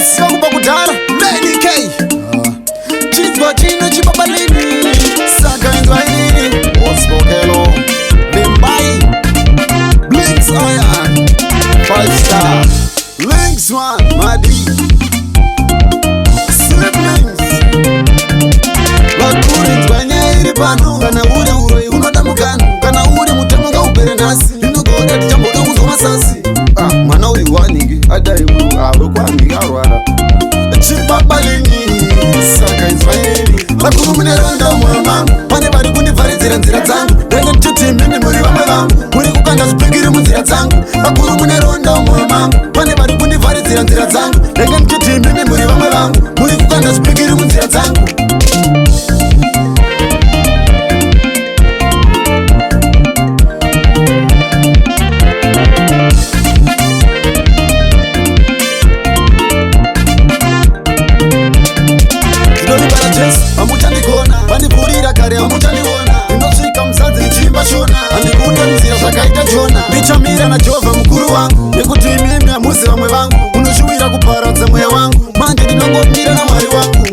ndinoziva kubva kudhara Lady K chidzwa chino chibabalini saka inzwa inini Otsbokelo Limbai Blinks Iron 5 star Links one Madi Siblings Vakurinzwa nyaya iri pano kana uri uroi unoda mukana kana uri mutemo ngaupere nhasi ndinogoda tichamboda kuzwa masasi mwana uyu waningi adai urokwangi arwara chibabalini saka inzwa iri vakuru mune ronda mwoyo mangu pane vari kundivharidzira nzira dzangu ndenge nditoti mimi muri vamwe vangu muri kukanda zvipikiri munzira dzangu vakuru mune ronda mwoyo mangu pane vari kundivharidzira nzira dzangu ndenge nditoti mimi muri vamwe vangu muri kukanda zvipikiri munzira dzangu vamuchandigona vandibvurira kare vamuchandiona ndinosvika musadzi ndichimba shona handikude munzira zvakaita jona ndichamira najehovha mukuru wangu nekuti imimi hamuzi vamwe vangu unoshuwira kuparadza mweya wangu manje ndinongomira namwari wangu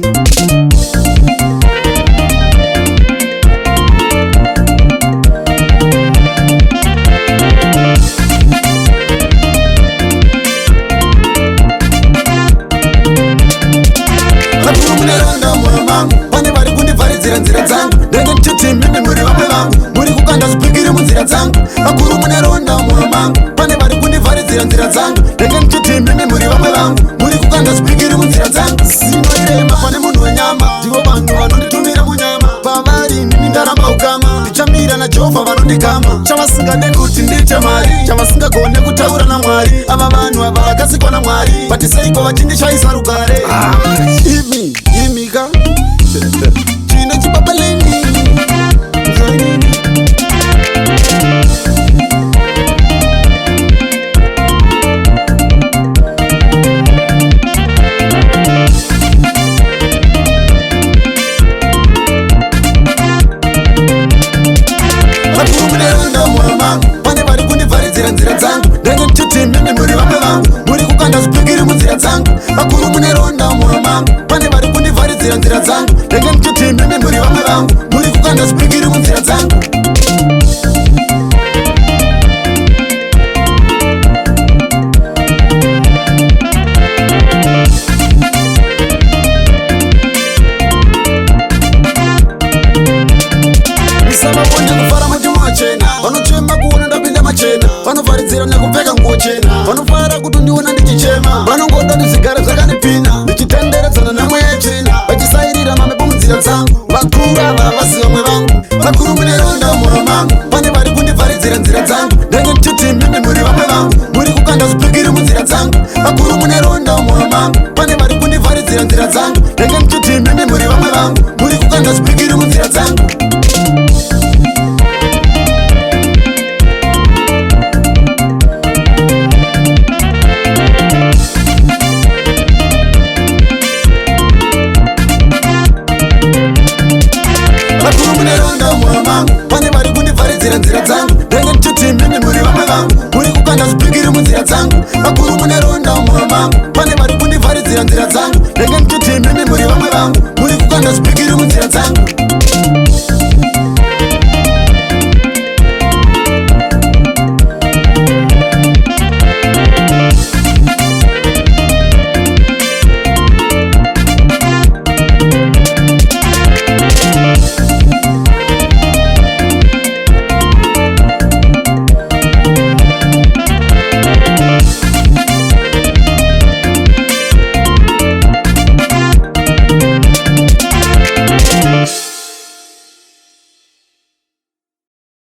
vakuru mune ronda mwoyo mangu pane vari kundivharidzira nzira dzangu ndenge nditoti mimi muri vamwe vangu muri kukanda zvipikiri munzira dzangu vakuru mune ronda mwoyo mangu pane vari kundivharidzira nzira dzangu ndenge nditoti mimi muri vamwe vangu muri kukanda zvipikiri munzira dzangu sinoirema pane munhu wenyama ndivo vanhu vanonditumira munyama pavari nini ndaramba ukama ndichamira najehovha vanondikama chavasingade kuti ndiite mari chavasingagone kutaura namwari ava vanhu ava vakasikwa namwari bati seiko vachindishaisa rugare imika